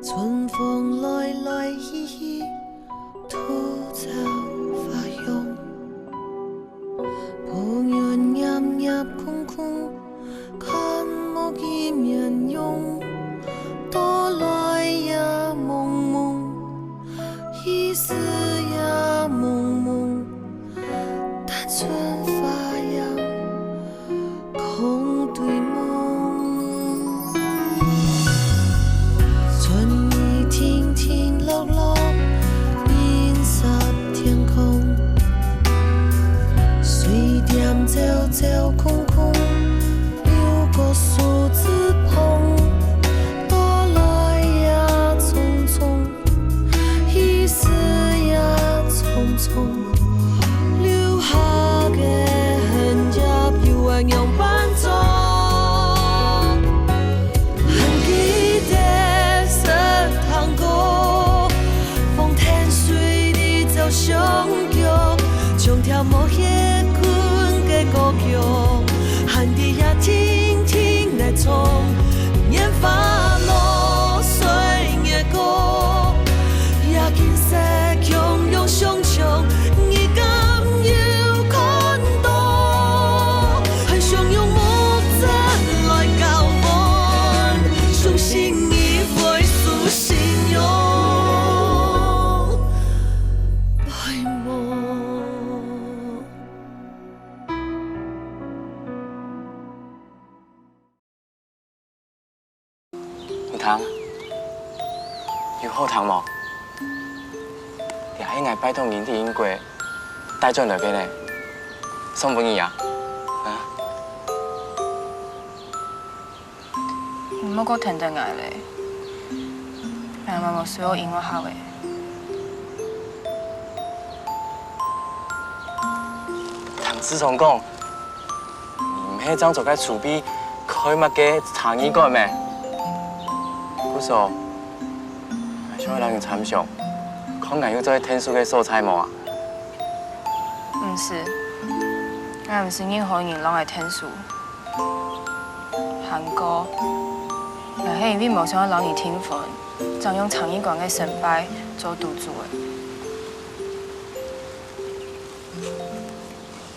春风来来去去，土草发涌，抱怨夜夜空空，看无见面容，多来也蒙蒙，一丝也蒙蒙，但春发扬，空对梦，春意停停落落，银色天空，水点走走空空，流过树枝棚，多来也匆匆，一丝也匆匆，留下的痕迹犹原样伴奏。很记得色糖果，风天水里走相约，将条无歇困的歌曲，喊你也听听来唱，年华落水的歌，也金色汹涌汹汹，你敢有看到？很汹涌木子来交换，相信你会苏信用，白梦。有糖，有好糖无？遐迄个拜托银地英国带转落去呢，送给你啊！啊？唔好搁停顿来咧，俺妈无需要音乐学的。唐思聪讲，你唔迄张做个厝边开乜嘅茶艺馆咩？不说，想要人去参详，看俺有做天书嘅素材无啊？唔是，俺唔是任何人拢会听书，韩歌，也係因为无想要人去听分，将用长艺馆嘅成败做赌注的。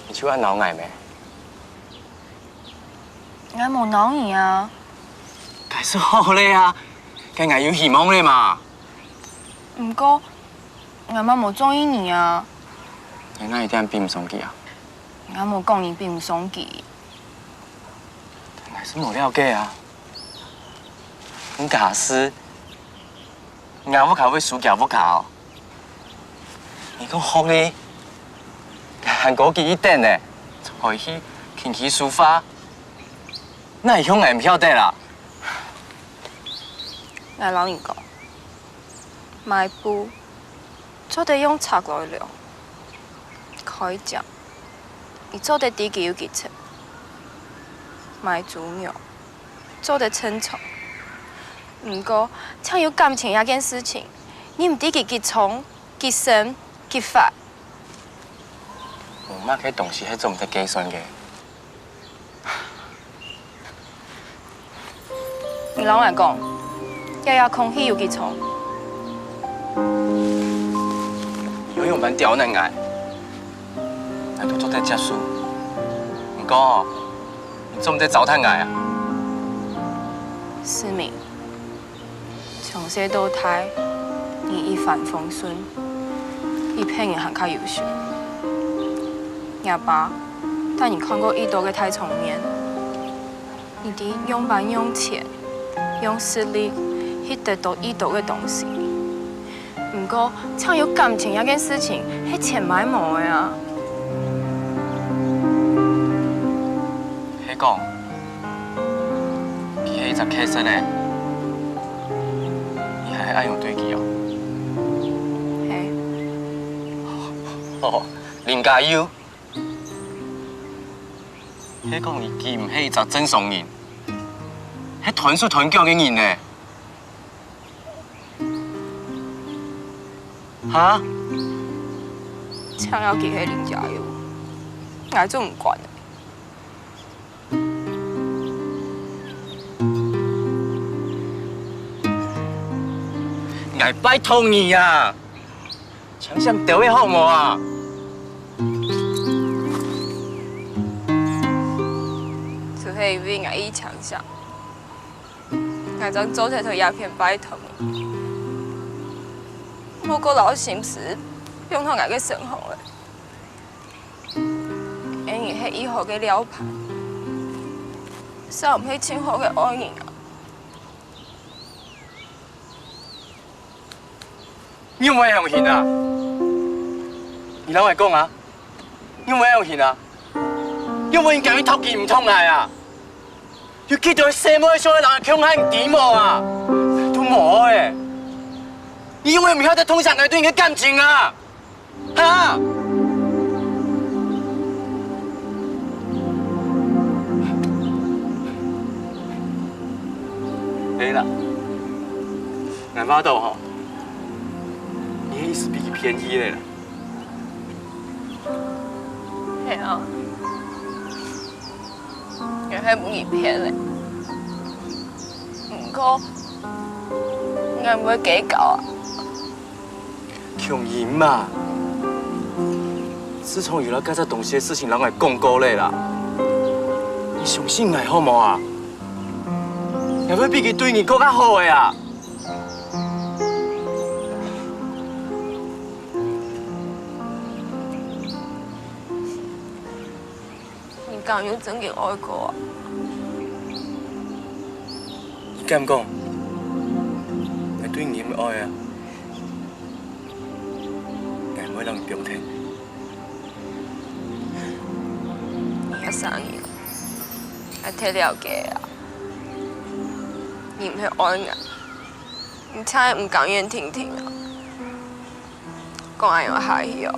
你手按脑癌咩？俺无脑你啊！该说好咧啊，该俺有希望咧嘛。唔过，俺妈无中意你啊！俺一定比唔上去啊！俺无讲你比唔上佢。俺是无了解啊。你假死，俺不考会输脚不考。你讲好咧，韩国记一点咧，回去轻轻抒发，那以后俺唔晓得啦。俺老你讲，卖布做得用拆来量，开奖，伊做得底基有几层，卖猪肉做得称重。唔过，像有感情那件事情，你唔底基结重、结深、结法。有乜嘅东西係做唔得計算嘅？你老来讲，夜夜空气有几重？游泳班刁难俺，俺都做得结束。唔過，你做唔得糟蹋俺啊？思明，从小到大，你一帆风顺，比别人还较优秀。阿爸带你看过一多个太聪明，你的用班用钱用实力去得到一多个东西。不过，像有感情那件事情，迄钱买无的啊。迄讲，佢迄10K色咧，你还爱用对机哦？嘿，哦，林家佑。迄讲伊记唔起10真爽人，迄团数团叫嘅人呢？哈？抢要记迄林家佑，俺就唔管了。爱拜托你啊！抢上调位好无啊？除非伊爱伊抢上，爱将做这套鸦片拜托你。我个老心思用他爱个生活的，因为迄以后个了盘，啥唔去亲好个爱人啊？你有冇相信啊？你老外讲啊，你有冇相信啊？有冇人叫你偷鸡唔通来啊？要记到什么所有人强悍点无啊？都冇诶！你永远唔晓得通常爱对你的感情啊！哈！对啦，俺妈豆吼，你的意思比较偏激嘞啦。系啊，原来唔易骗嘞。不过，我唔会计较啊。强赢嘛！自从有了介只东西的事情，人会讲过嘞啦。你相信我好无啊？也要比佢对你更加好的啊！你敢有真嘅爱过啊？你敢讲？我对你的爱啊，我唔会让你表态。你嘅生意，我睇了解啊。你唔去爱我，你才唔甘愿听听啊！讲爱有害哟，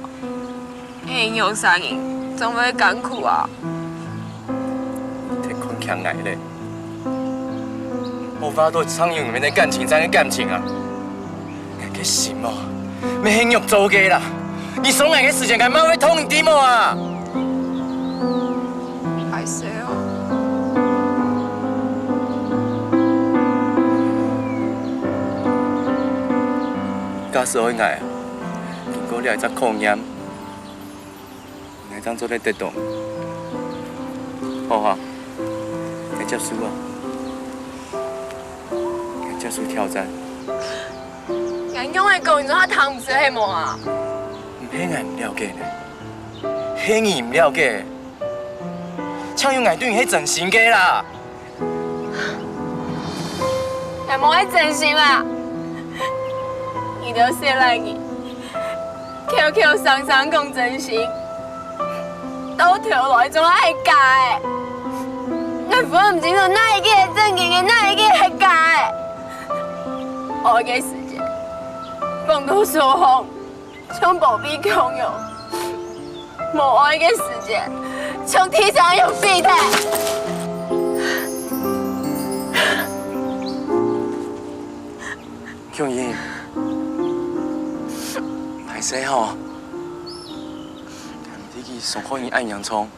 因为有生意总会艰苦啊。太困强来嘞！我发到苍蝇里面的感情，才是感情啊！你个心哦，要血肉做嘅啦！你送来的时间，该慢慢痛一点么啊？还是哦。假使我爱，经过了一只考验，我当做咧得到，好啊，我接受啊，我接受挑战。人用的讲，你说他谈唔是黑魔啊？迄眼唔了解呢，迄你唔了解，抢用眼对你迄真心嘅啦。系冇喺真心啊！你都说来你 ，QQ 常常讲真心，都跳来总爱假的。我分唔清楚哪一个是正经的，哪一个是假的。爱嘅时间，讲到说谎，像宝贝共用；无爱嘅时间，像天上用备胎。强英，歹势吼，你去上好伊爱洋葱，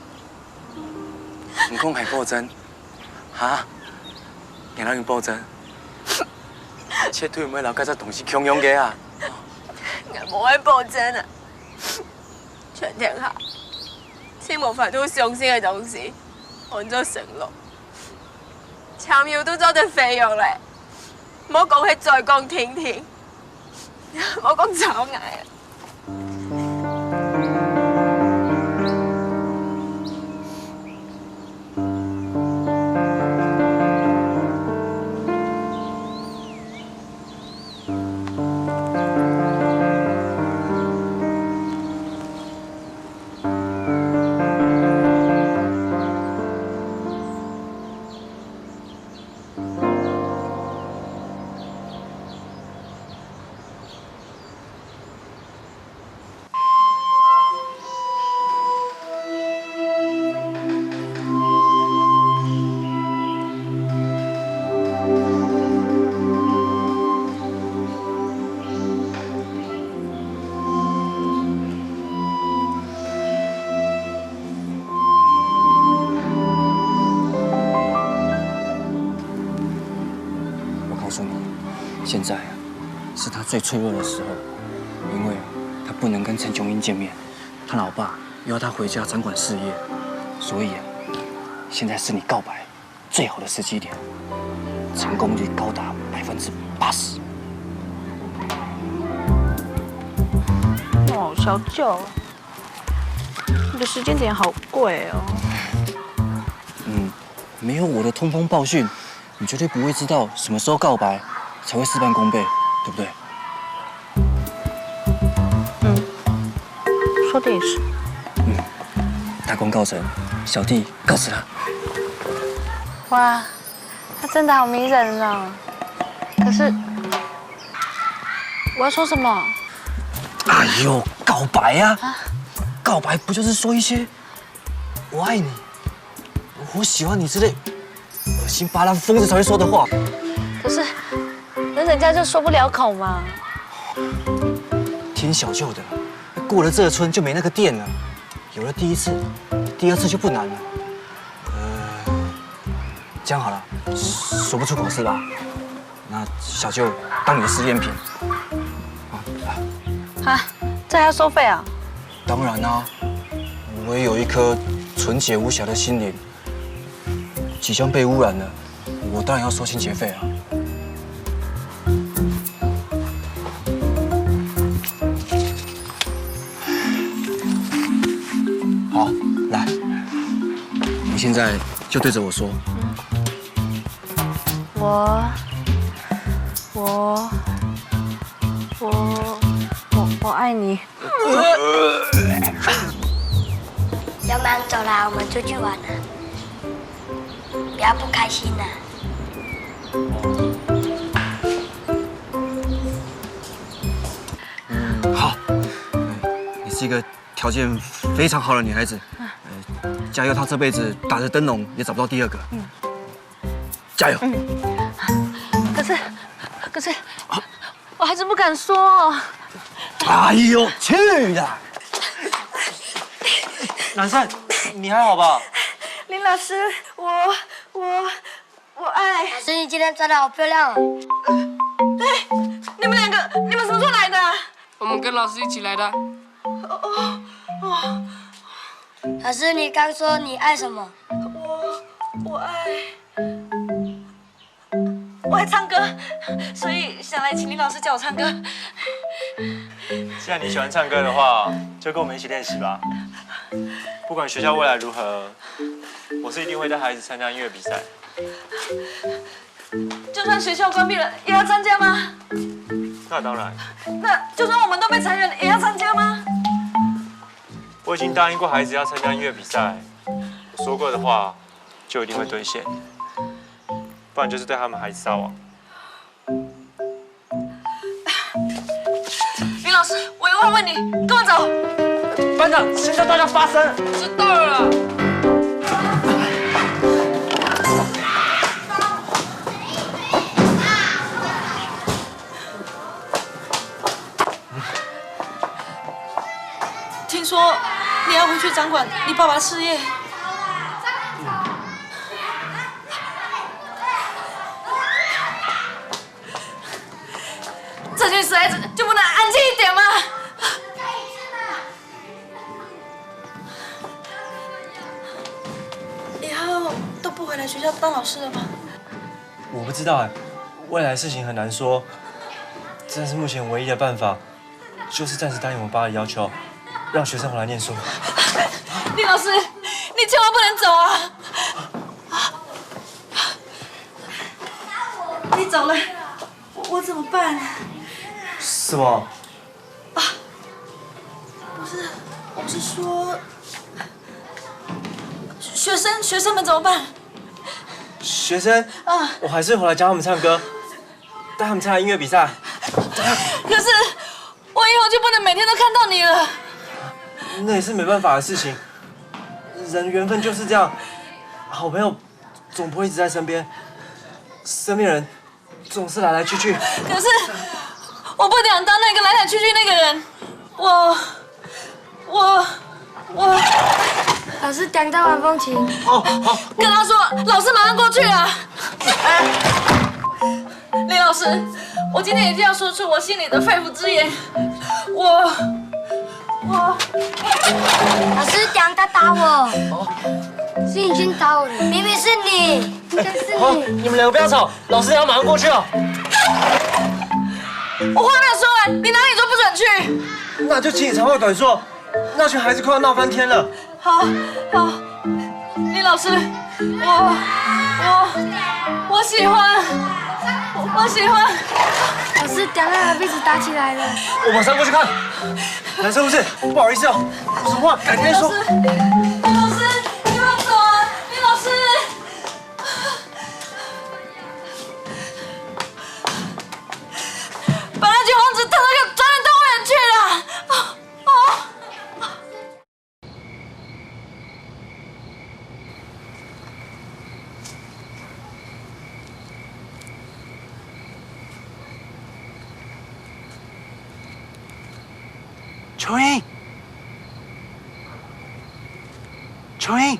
唔讲系暴增，哈？让人暴增，切腿唔会留介只同事强勇嘅啊！我无爱保证啊，全天下，请无法度相信嘅东西，按做承诺，참要都走得费用嘞，唔好讲起再讲听听，唔好讲炒牙啊！现在啊，是他最脆弱的时候，因为他不能跟陈琼英见面，他老爸又要他回家掌管事业，所以现在是你告白最好的时机点，成功率高达80%。哦，小九，你的时间点好贵哦。没有我的通风报讯，你绝对不会知道什么时候告白才会事半功倍，对不对？说的也是。大功告成，小弟告辞了。哇，他真的好迷人哦。可是我要说什么？哎呦，告白呀！告白不就是说一些“我爱你”“我喜欢你”之类恶心巴拉疯子才会说的话？可是，那人家就说不了口嘛。听小舅的，过了这村就没那个店了。有了第一次，第二次就不难了。这样好了，说不出口是吧？那小舅当你的试验品。啊，这还要收费啊？当然啦，我也有一颗纯洁无瑕的心灵，即将被污染了，我当然要收清洁费啊。好，来，你现在就对着我说。我爱你。要不然走啦，我们出去玩了，不要不开心了。好，你是一个条件非常好的女孩子，加油，她这辈子打着灯笼也找不到第二个。加油。可是，我还是不敢说。哎呦，去啦！南山，你还好吧？林老师，我爱。老师，你今天穿得好漂亮哦。你们两个，你们什么时候来的？我们跟老师一起来的。老师，你刚说你爱什么？我爱唱歌，所以想来请林老师教我唱歌。既然你喜欢唱歌的话，就跟我们一起练习吧。不管学校未来如何，我是一定会带孩子参加音乐比赛。就算学校关闭了，也要参加吗？那当然。那就算我们都被裁员了，也要参加吗？我已经答应过孩子要参加音乐比赛，我说过的话就一定会兑现，不然就是对他们孩子撒网。林老师，我有话问你，跟我走。班长，先叫大家发声。知道了。听说你要回去掌管你爸爸的事业。这群死孩子就不能安静一点吗？以后都不回来学校当老师了吗？我不知道哎，未来事情很难说，但是目前唯一的办法就是暂时答应我爸的要求，让学生回来念书。林老师，你千万不能走啊！你走了，我怎么办？什么？我是说，学生们怎么办？学生？我还是回来教他们唱歌，带他们参加音乐比赛。可是我以后就不能每天都看到你了。那也是没办法的事情，人缘分就是这样，好朋友总不会一直在身边，身边人总是来来去去。可是我不想当那个来来去去那个人，我。老师讲到晚风琴。跟他说，老师马上过去啊。林老师，我今天一定要说出我心里的肺腑之言。我，老师，等他打我。是你先打我的，明明是你，应该是你。你们两个不要吵，老师要马上过去哦。我话没有说完，你哪里都不准去。那就请你长话短说，那群孩子快要闹翻天了。好，林老师，我喜欢。老师，等下鼻子打起来了。我马上过去看。男生护士，不好意思哦，有什么话改天说。林老师，你不要走啊！林老师，把那群王子带到个专人动物园去了。琼英，琼英，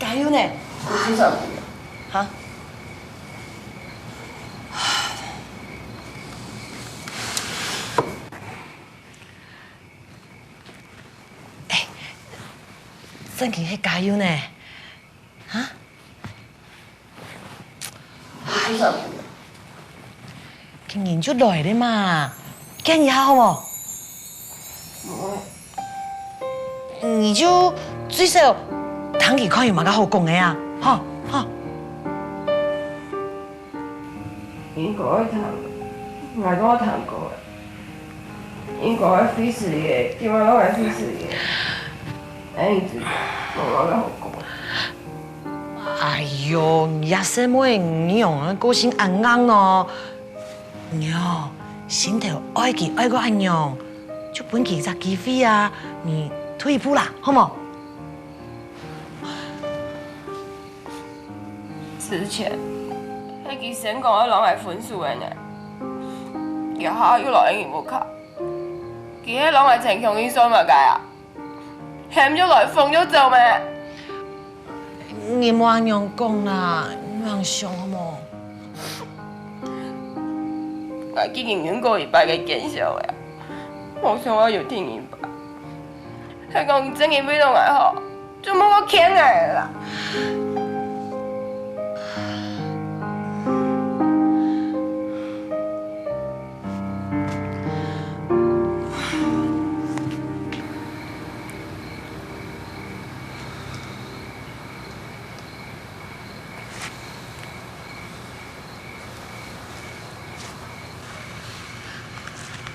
加油呢！我上。哈？真嘅去加油呢？哈？我上。今年就来的嘛，见一下好不？你就最少谈几可以嘛，较好讲的啊，哈。英國嘅糖，外國嘅糖過嘅，英國嘅飛士嘅，叫我攞嚟飛士嘅，哎，我嘅好過。哎呦，也是妹，你用個性硬硬哦，你哦，心頭愛佢愛過安樣，就本佢隻機會啊，你退一步啦，好冇？之前，迄支成功嘅人係分數嘅呢，又下又來英語冇考，其他人係情強醫生嘛計啊，喊咗來放咗走咩？你莫安樣講啦，你莫想好冇？我經營兩個禮拜嘅見效嘅，我想我要聽明白，係講整嘢比都還好，就冇我欠嘅啦。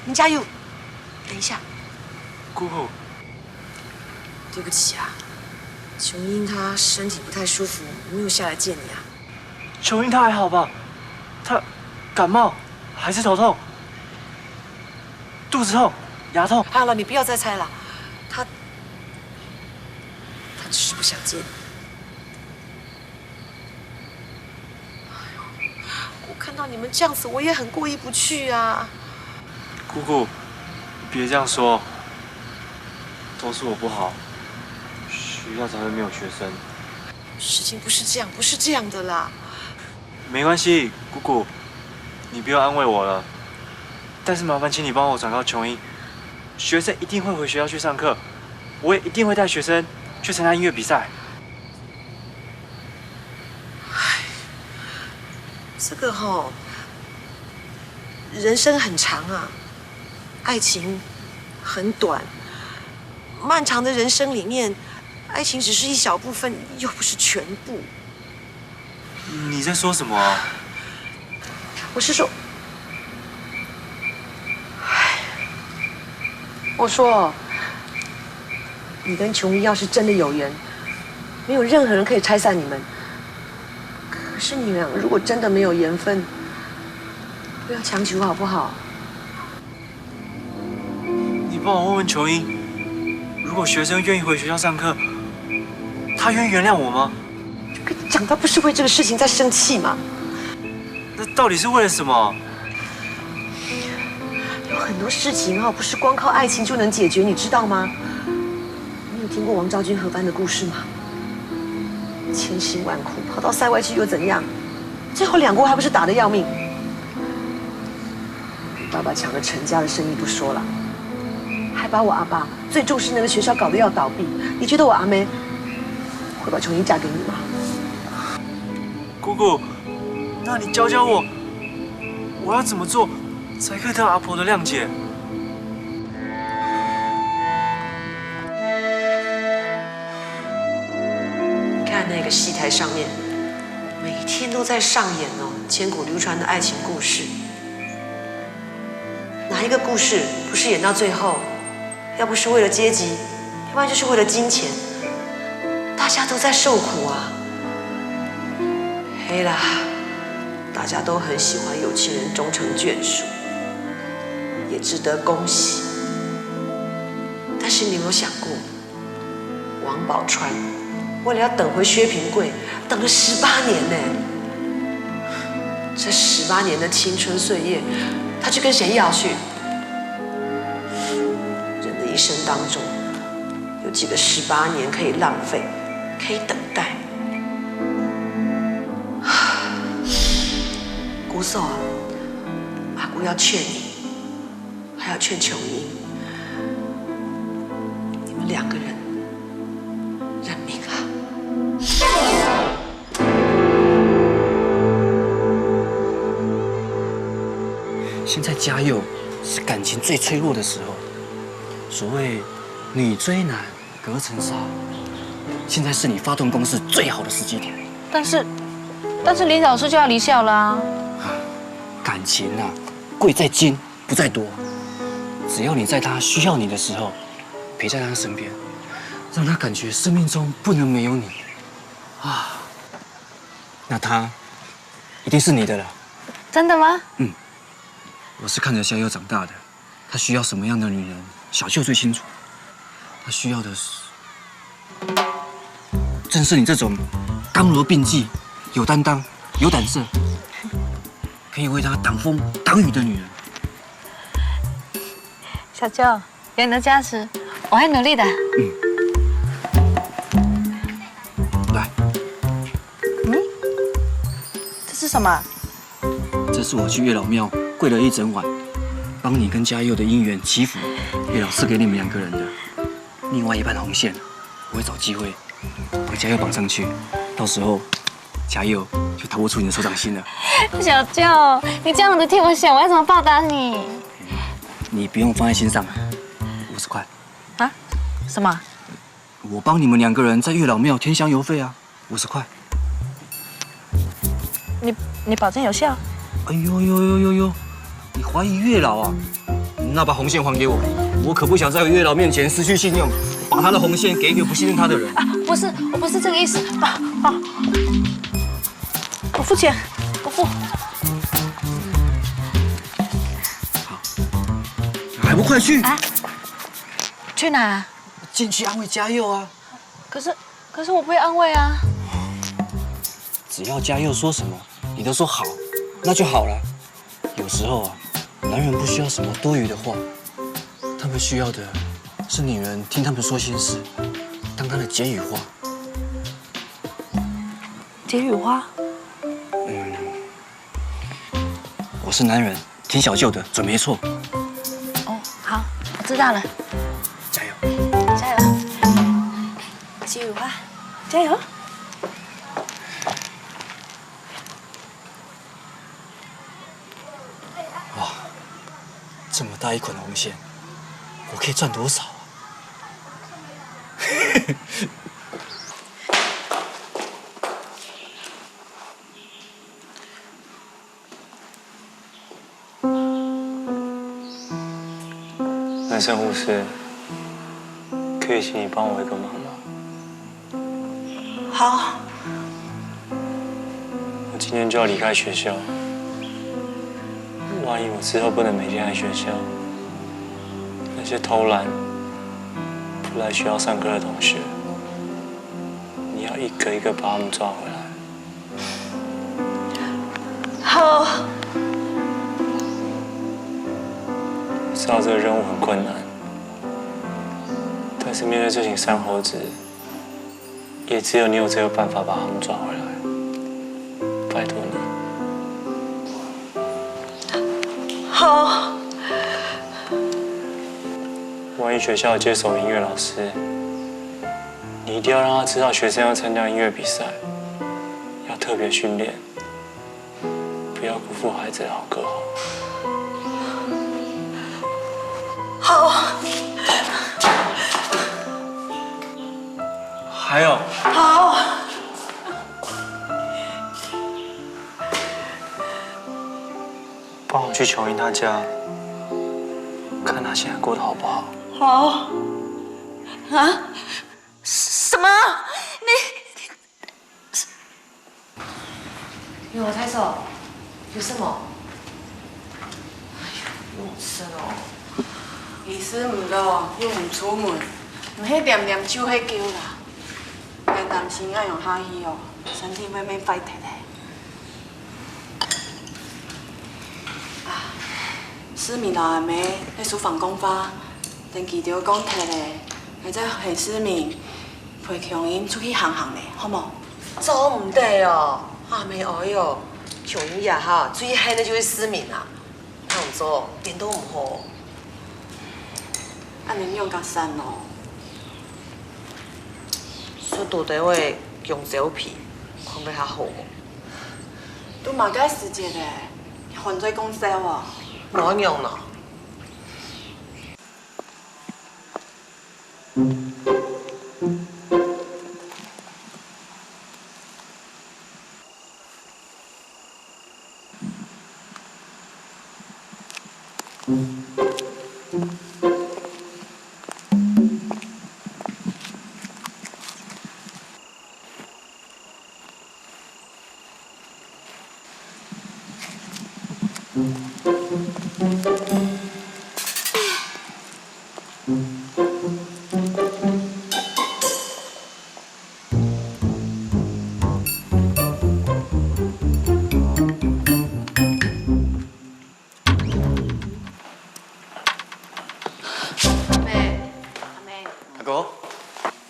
你加油！等一下，姑姑，对不起啊，琼英她身体不太舒服，没有下来见你啊。琼英她还好吧？她感冒还是头痛，肚子痛，牙痛。好了，你不要再猜了，她只是不想见你。我看到你们这样子，我也很过意不去啊。姑姑，别这样说，都是我不好，学校才会没有学生。事情不是这样的啦。没关系，姑姑，你不要安慰我了。但是麻烦请你帮我转告琼英，学生一定会回学校去上课，我也一定会带学生去参加音乐比赛。这个吼，人生很长啊，爱情很短，漫长的人生里面，爱情只是一小部分，又不是全部。你在说什么啊？我是说，我说，你跟琼英要是真的有缘，没有任何人可以拆散你们。可是你们两个如果真的没有缘分，不要强求好不好？你帮我问问琼英，如果学生愿意回学校上课，他愿意原谅我吗？跟你讲，他不是为这个事情在生气吗？那到底是为了什么？有很多事情不是光靠爱情就能解决，你知道吗？你有听过王昭君和番的故事吗？千辛万苦跑到塞外去又怎样？最后2国还不是打得要命？爸爸抢了陈家的生意不说了，还把我阿爸最重视那个学校搞得要倒闭。你觉得我阿妹会把琼英嫁给你吗？姑姑，那你教教我，我要怎么做才可以得到阿婆的谅解？你看那个戏台上面，每天都在上演哦千古流传的爱情故事。哪一个故事不是演到最后，要不是为了阶级，要不然就是为了金钱，大家都在受苦啊。黑啦，大家都很喜欢有情人终成眷属，也值得恭喜。但是你有没有想过，王宝钏为了要等回薛平贵，等了18年呢？这18年的青春岁月，他去跟谁要去？人的一生当中，有几个18年可以浪费，可以等待？姑嫂啊，阿姑要劝你，还要劝琼英，你们2个人认命啊！现在嘉佑是感情最脆弱的时候，所谓女追男隔层纱，现在是你发动攻势最好的时机点。但是林老师就要离校啦。感情啊，贵在精，不在多。只要你在他需要你的时候，陪在他身边，让他感觉生命中不能没有你，啊，那他一定是你的了。真的吗？嗯，我是看着嘉佑长大的，他需要什么样的女人，小舅最清楚。他需要的是，正是你这种刚柔并济、有担当、有胆色，可以为他挡风挡雨的女人。小舅，有你的加持，我会努力的。来，这是什么？这是我去月老庙跪了一整晚，帮你跟嘉佑的姻缘祈福，月老赐给你们2个人的。另外一半红线，我会找机会把嘉佑绑上去，到时候嘉佑就逃不出你的手掌心了。小舅，你这样子替我想，我要怎么报答你？你不用放在心上，50块。啊？什么？我帮你们2个人在月老庙添香油费啊，50块。你保证有效？哎呦呦呦呦呦！你怀疑月老啊？那把红线还给我，我可不想在月老面前失去信用，把他的红线给一个不信任他的人。不是，我不是这个意思。我付钱，我付。好，还不快去？啊？去哪？进去安慰嘉佑啊！可是我不会安慰啊。只要嘉佑说什么，你都说好，那就好了。有时候啊，男人不需要什么多余的话，他们需要的是女人听他们说心事，当他的解语花。解语花？我是男人，听小舅的准没错。哦，好，我知道了。加油！加油！解语花，加油！哇，这么大一捆红线，我可以赚多少啊？男生护士，可以请你帮我一个忙吗？好，我今天就要离开学校，万一我之后不能每天来学校，那些偷懒、不来学校上课的同学，你要一个一个把他们抓回来。好。我知道这个任务很困难，但是面对这群山猴子，也只有你有这个办法把他们抓回来。拜托你。好。万一学校接手音乐老师，你一定要让他知道学生要参加音乐比赛，要特别训练，不要辜负孩子的好歌好。好。还有。好。帮我去琼英他家，看他现在过得好不好。好。啊？什么？给我抬手，有什么？哎呦，用神哦！医师唔到，又唔出门，唔迄念念手迄叫啦。该担心要用哈希哦，身体慢慢快提提。啊，思敏老阿妹在书房讲话，登记着讲提嘞，会再陪思敏陪琼英出去行行嘞，好无？做唔得哦，阿妹哎哟，琼英呀哈，最害的就是失眠啊，他唔做，变都唔好。安尼用甲散哦。速度地会用胶皮，看要较好无？拄嘛该时节嘞，犯罪讲笑哦。冇用咯。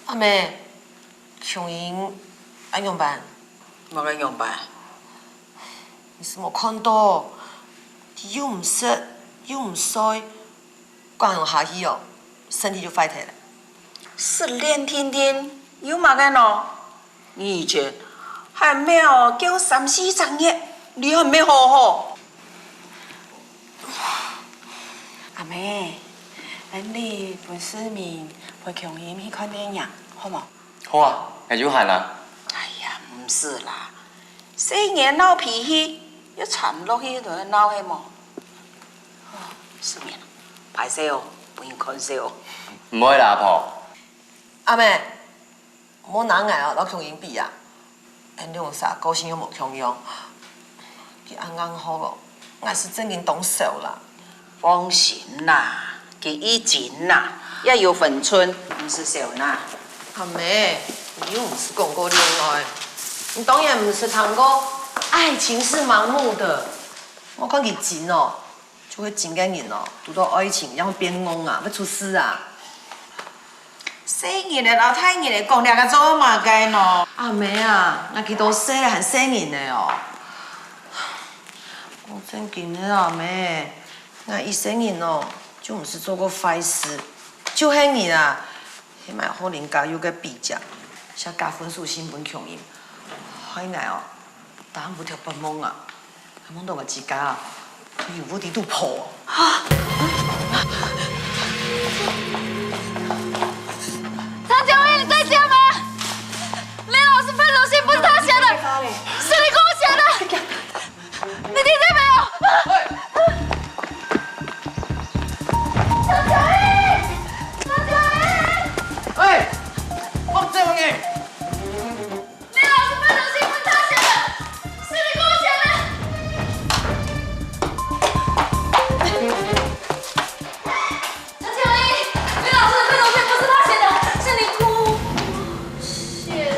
阿妹，琼英安用办？冇该用办。你是冇看到？又唔湿又唔衰，光用下去哦，身体就坏体了。是练天天有嘛个喏？你以前还没有叫3、4张月，你还没好好。阿妹，你陪思敏陪琼英去看电影，好冇？好啊，那就喊啦。哎呀，唔是啦，细年闹脾气，要缠落去就闹的么？思敏，歹势哦，不用看笑哦。唔好啦，阿婆。阿妹，唔好拿眼哦，攞琼英比啊！你用啥高兴又冇强用，佢啱啱好哦，我是真经懂手啦。放心啦，佢以前啦也有分寸，唔是小啦。阿妹，你又唔是讲过恋爱，你当然唔是谈过爱情是盲目的。我看佢真哦，就会真嘅人哦，遇到爱情然后变懵啊，要出事啊！细年的老太爷的讲两个做嘛该喏。阿妹啊，那佢都死了还生人呢哦。我真经的阿妹，那一生人哦，就唔是做过坏事，就迄人啊，迄卖好人家有个比较，写加分数新闻强音，海爱哦，答案不条不懵啊，懵到我自家啊，有无地度破啊！张九一，你在家吗？林老师分手信不是他写的，是你给我写的，你听见没有？张九一，张九一，哎，放这玩意！林老师分手信不是他写的，是你给我写的。张九一，林老师的分手信不是他写的，是你给我写的。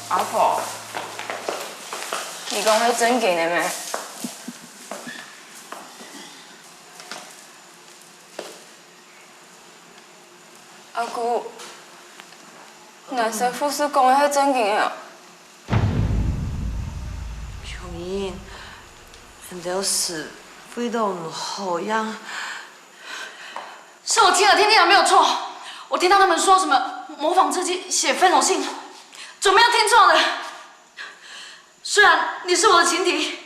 阿婆，你讲迄真经的咩？姑，男生护士讲的迄正经啊。琼英，你都是非都唔好样。是我亲耳听见的，没有错。我听到他们说什么模仿自己写分手信，准没有听错的。虽然你是我的情敌，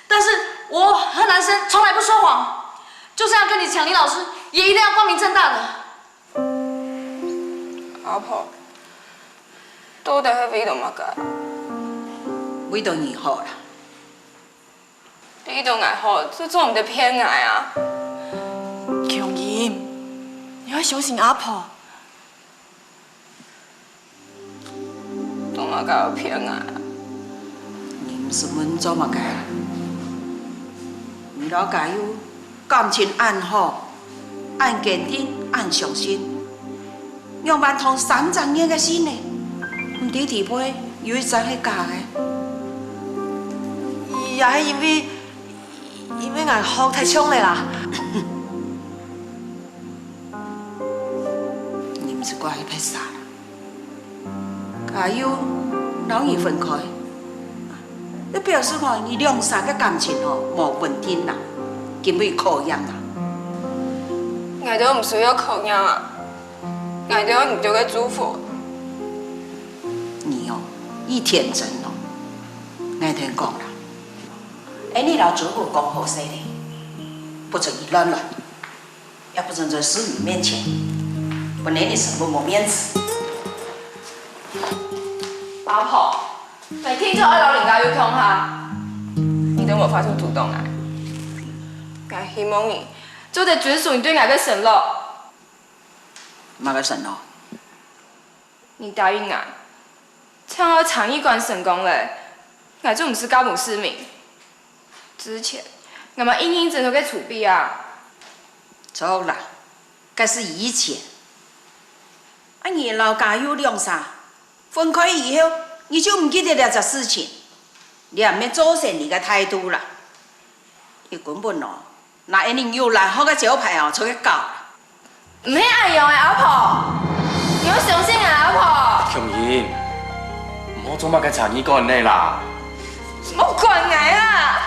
但是我和男生从来不说谎，就算要跟你抢林老师，也一定要光明正大的。阿婆，到底迄味道嘛改？味道你好啦。你都爱好，这种唔得骗爱啊！琼英，你要相信阿婆。都嘛改有骗爱啊！你唔是稳做嘛改？你老家有感情按好，按坚定，按上心，用万通300年的心呢，唔滴地杯有一张係假的。也係因為眼哭太衝了啦。你唔是怪佢拍傻啦，假如老二分開，你表示講你兩三個感情哦無穩定啦，根本考驗啦。愛都唔需要考驗啊，愛都唔就該祝福。你哦，一天真哦，愛聽講啦。哎，你老祖母讲好些的，不准你乱，要不然在师女面前，不然你什么没面子。阿婆，你聽咗我老人家要講下，你都冇發出主動來。我希望你做得遵守你對我嘅承諾。哪個承諾？你答應我，唱到長醫館成功了，我就唔是高母市民。之前，我們應整個儲備啊。錯啦，這是以前。啊，你老家有兩三，分開以後，你就唔記得了這事情，你也免做成你的態度啦。你根本哦，那一年有來好個招牌哦，出去搞。唔係愛用的阿婆，你要相信啊阿婆。瓊英，唔好做乜嘅長醫館你啦。冇管我啦。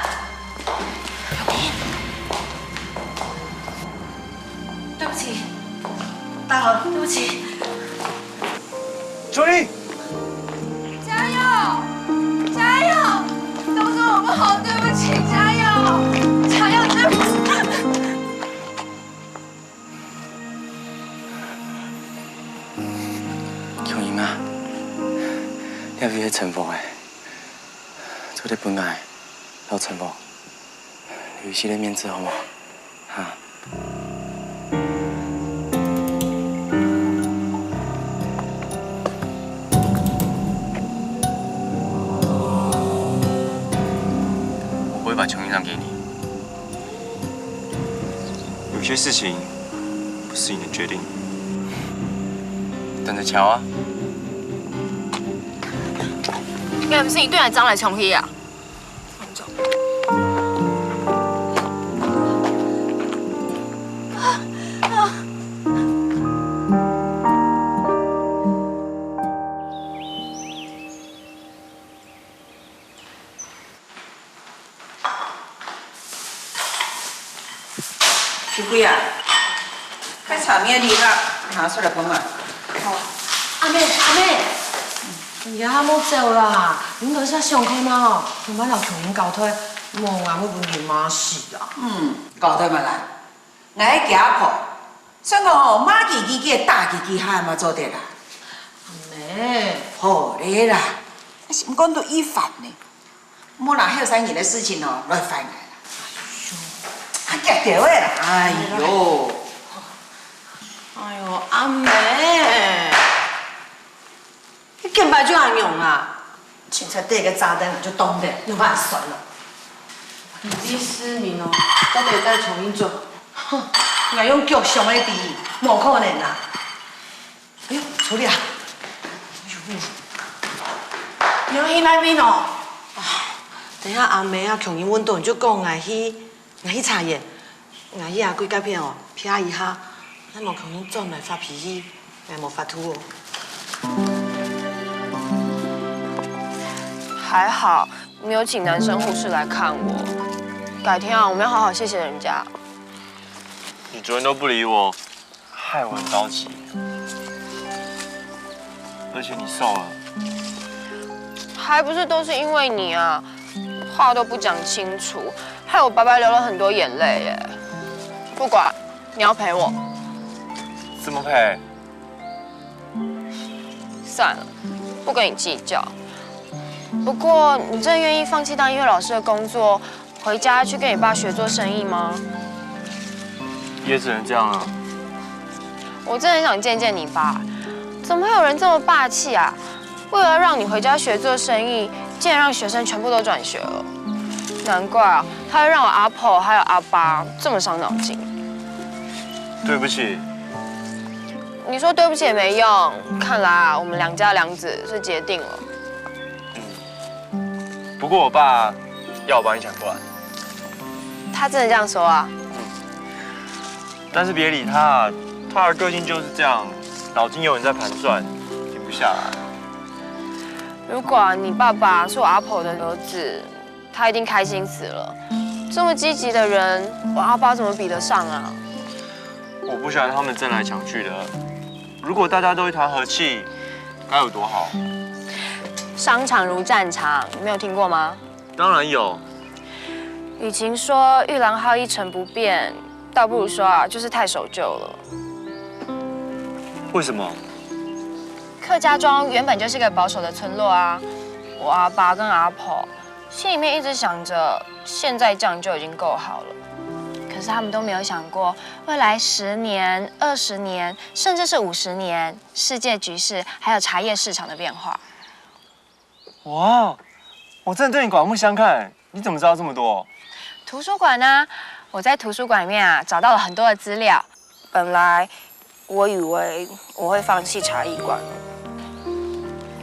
對不起，大豪，對不起。秋英，加油！加油！都是我不好，对不起，加油！加油！对不起。瓊英啊，你有啲情況嘅，做啲本愛，有情況，留起你面子好冇？嚇？我會把瓊英讓給你。有些事情不是你能決定。等着瞧啊！應該不是你對我張來衝氣啊！放走。小貴啊，開茶面嚟啦，拿出來幫我。阿妹，而家冇走啦，應該先上課嘛，同班劉瓊英搞推，冇眼冇半件馬事啊。搞得嘛啦，我喺家婆，所以我哦罵幾句打幾句下嘛做得啦。阿妹，好嘞啦，唔講到一煩呢，莫拿後生年嘅事情哦來煩我啦。哎呀，夾掉嘅啦，哎呦！哎呦，阿妹，你根本就係用啊！前才第一個炸彈就懂的，有辦算了。你第4名哦，都得帶瓊英做。哼，我用腳上的第一，冇可能啦。哎呦，處理啊！你要去哪邊哦？等下阿妹啊，瓊英阮到就講我去查驗，我去啊幾甲片哦，瞟一下，咱冇瓊英轉來發脾氣，也无法度哦。还好没有请男生护士来看我。改天啊，我们要好好谢谢人家。你昨天都不理我，害我很着急。而且你瘦了，还不是都是因为你啊，话都不讲清楚，害我白白流了很多眼泪耶。不管，你要陪我。怎么陪？算了，不跟你计较。不过，你真的愿意放弃当音乐老师的工作，回家去跟你爸学做生意吗？也只能这样了。我真的很想见见你爸，怎么会有人这么霸气啊？为了让你回家学做生意，竟然让学生全部都转学了。难怪啊，他会让我阿婆还有阿爸这么伤脑筋。对不起。你说对不起也没用，看来啊，我们两家梁子是结定了。不过我爸要我帮你抢过来。他真的这样说啊？但是别理他，他的个性就是这样，脑筋永远在盘算，停不下来。如果你爸爸是我阿婆的儿子，他一定开心死了。这么积极的人，我阿爸怎么比得上啊？我不喜欢他们争来抢去的。如果大家都一团和气，该有多好。商场如战场，你没有听过吗？当然有。与其说玉兰号一成不变，倒不如说啊，就是太守旧了。为什么？客家庄原本就是个保守的村落啊。我阿爸跟阿婆心里面一直想着，现在这样就已经够好了。可是他们都没有想过，未来10年、20年，甚至是50年，世界局势还有茶叶市场的变化。哇，我真的对你刮目相看，你怎么知道这么多？图书馆呢？我在图书馆里面啊找到了很多的资料。本来我以为我会放弃茶艺馆，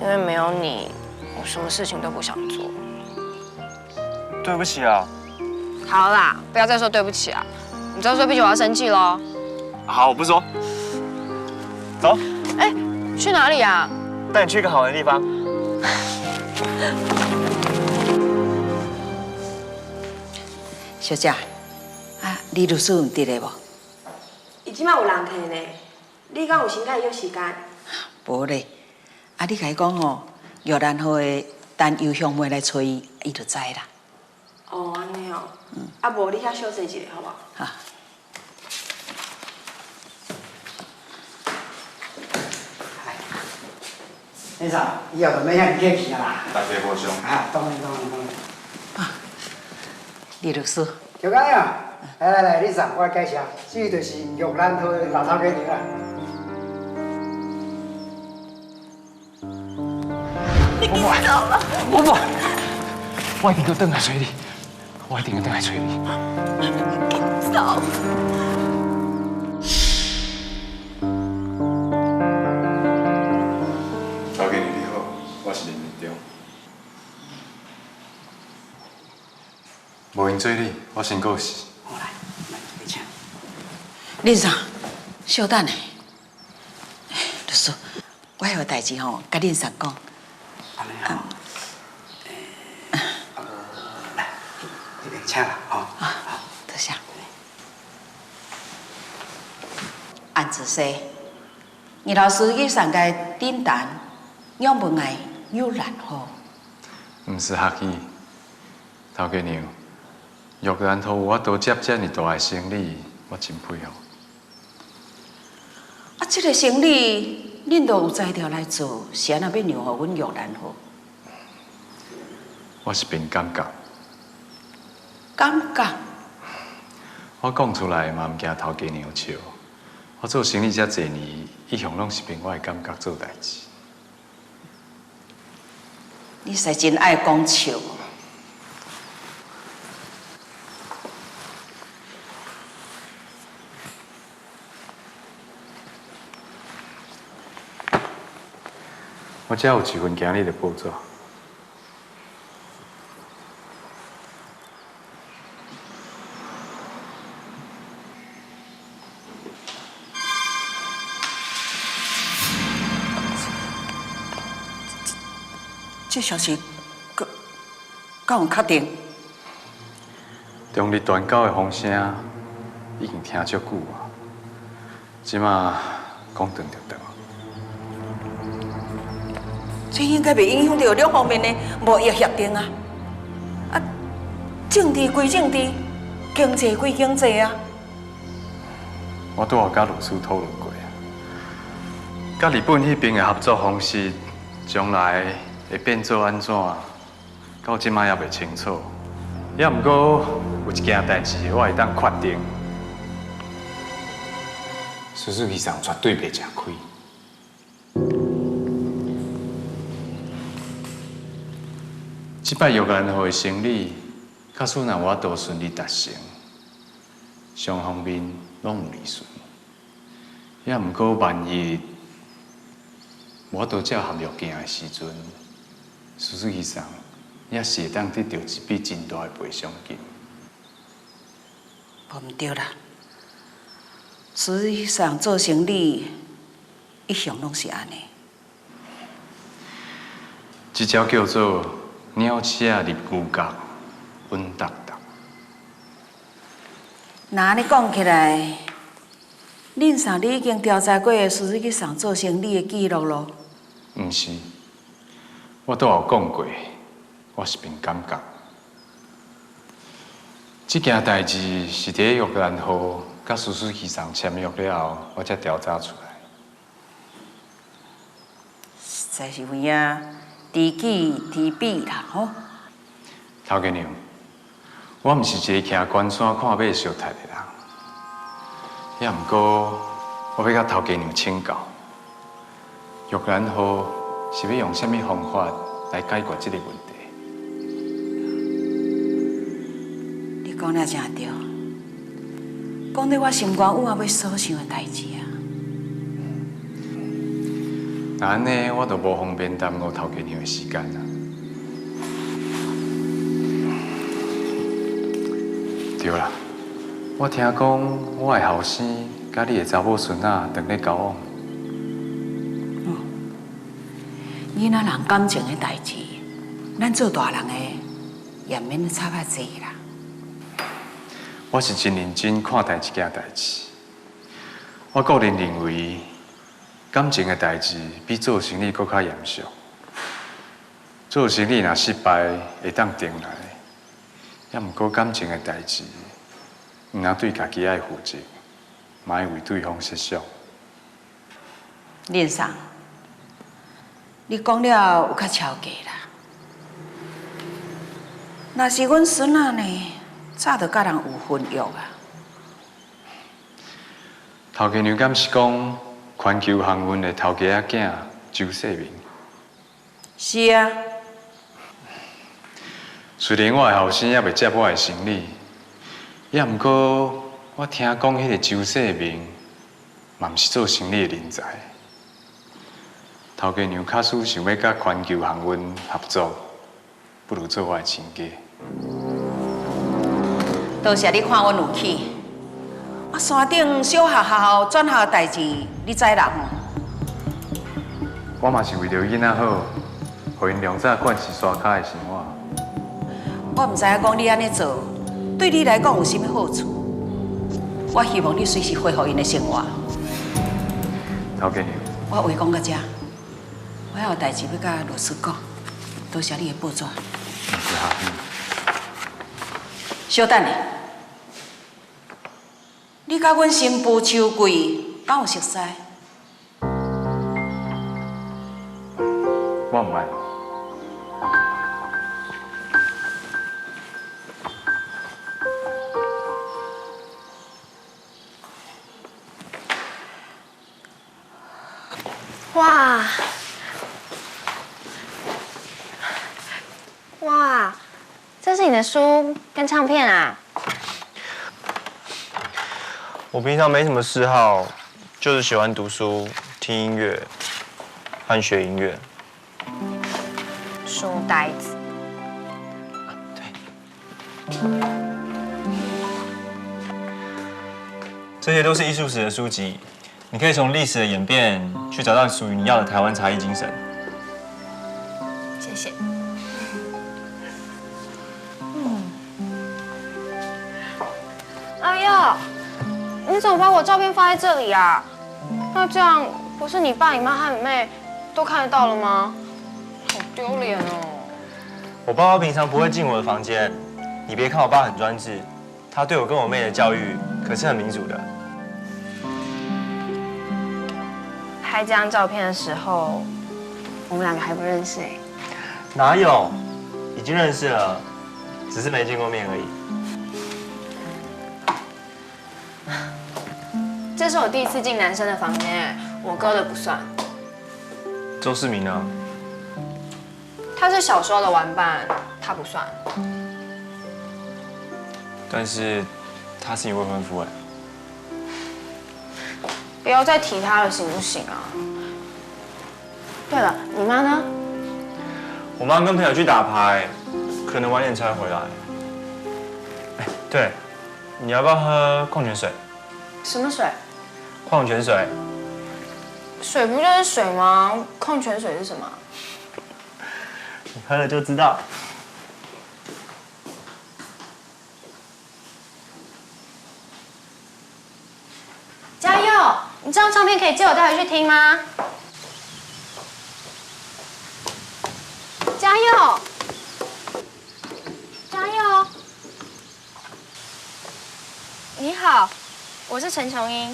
因为没有你，我什么事情都不想做。对不起啊。好啦，不要再说对不起啊！你再说对不起，我要生气喽。好，我不说。走。哎，去哪里啊？带你去一个好玩的地方。小姐，啊，李律师有伫咧无？伊即摆有人替呢，你敢有先甲伊约时间？无咧，啊，你甲伊讲吼，玉兰号的等邮箱妹来找伊，伊就知啦。哦，安尼哦。啊，无你遐小坐一下，好无？哈。先生，以后就免遐客气啦。大家无相。啊，当然。啊，李律师。小刚呀，来，你上，我介绍，这位就是玉兰号的老头家娘啦。你走了。我不，我一定要回来找你，我一定要回来找你。你走。交给你好，我是林明中。无闲做你，我先告辞。好来，你请。林生，稍等下。律师，我还有代志吼，甲林生讲。安尼啊。来，这边请啦，吼。好，多谢。按子说，倪老师去上界顶单，养文爱有然好。毋是客气，头家娘，玉兰头有法度接遮尔大的生意，我真佩服。啊，这个生意恁都有才调来做，是安那要让互阮玉兰好？我是凭感觉。感觉？我讲出来嘛，毋惊头家娘笑。我做生意遮侪年，一向拢是凭我的感觉做代志。你实真爱讲笑。我遮有一份今日的报纸。这消息，敢有确定？中日断交的风声已经听足久啊，即马讲断就断。这应该袂影响到两方面的贸易协定啊！啊，政治归政治，经济归经济啊！我拄有甲律师讨论过啊，甲日本迄边的合作方式，将来会变做安怎？到即马也袂清楚。也毋过有一件代志，我会当确定，苏苏医生绝对袂吃亏。即摆玉兰花的生理，假使若我都顺利达成，双方面拢有利顺。也毋过万一我都照合约行的时阵，苏苏医生也是会当得到一笔真大的赔偿金。无毋对啦，实际上做生意一向拢是安尼。即招叫做鸟车入牛角，稳当当。那安尼讲起来，恁上你已经调查过实际上做生意的记录咯？毋是，我都有讲过，我是凭感觉。这件代志是伫玉兰花甲苏苏医生签约了后，我才调查出来。实在是有影知己知彼啦，吼。头家娘，我毋是一个徛关山看马小太的人，也毋过我要甲头家娘请教，玉兰花是要用什么方法来解决这个问题？你讲了真对，讲到我心肝有要所想的代志啊。那安尼我就无方便耽误头家娘的时间啦。对啦，我听讲我的后生甲你的查某孙仔当咧交往。囡仔人感情的代志，咱做大人的也免插遐济啦。我是真认真看待这件代志。我个人认为，感情的代志比做生意搁较严肃。做生意若失败，会当重来。也毋过感情的代志，毋通对家己爱负责，嘛爱为对方设想。连上，你讲了有较超过啦。若是阮孙仔呢，早就甲人有婚约啊。头家娘敢是讲环球航运的头家仔囝周世明？是啊。虽然我的后生也未接我的生意，也毋过我听讲迄个周世明嘛毋是做生意的人才。头家娘假使想要甲环球航运合作，不如做我的亲家。多谢你看阮有气。啊，山顶小学校转校的代志，你知啦吼？我嘛是为着囡仔好，互因量早惯势山骹的生活。我毋知影讲你安尼做，对你来讲有甚物好处？我希望你随时恢复因的生活。头家娘，我话讲到这，我还有代志要甲律师讲，多谢你的帮助。唔是客气。稍等下，你甲阮新妇秋桂敢有熟识？我唔爱。哇！哇！这是你的书跟唱片啊？我平常没什么嗜好，就是喜欢读书、听音乐和学音乐。书呆子。这些都是艺术史的书籍，你可以从历史的演变去找到属于你要的台湾茶艺精神。谢谢谢。哎呀，你怎么把我照片放在这里啊？那这样不是你爸、你妈和你妹都看得到了吗？好丢脸哦！我爸爸平常不会进我的房间，你别看我爸很专制，他对我跟我妹的教育可是很民主的。拍这张照片的时候，我们两个还不认识哎。哪有？已经认识了，只是没见过面而已。这是我第一次进男生的房间，我哥的不算。周世明呢？他是小时候的玩伴，他不算。但是他是你未婚夫哎。不要再提他了，行不行啊？对了，你妈呢？我妈跟朋友去打牌，可能晚点才会回来。哎，对，你要不要喝矿泉水？什么水？矿泉水。水不就是水吗？矿泉水是什么？你喝了就知道。嘉佑，你这张唱片可以借我带回去听吗？嘉佑，嘉佑，你好，我是陈琼英。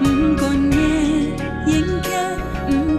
不管夜，眼镜不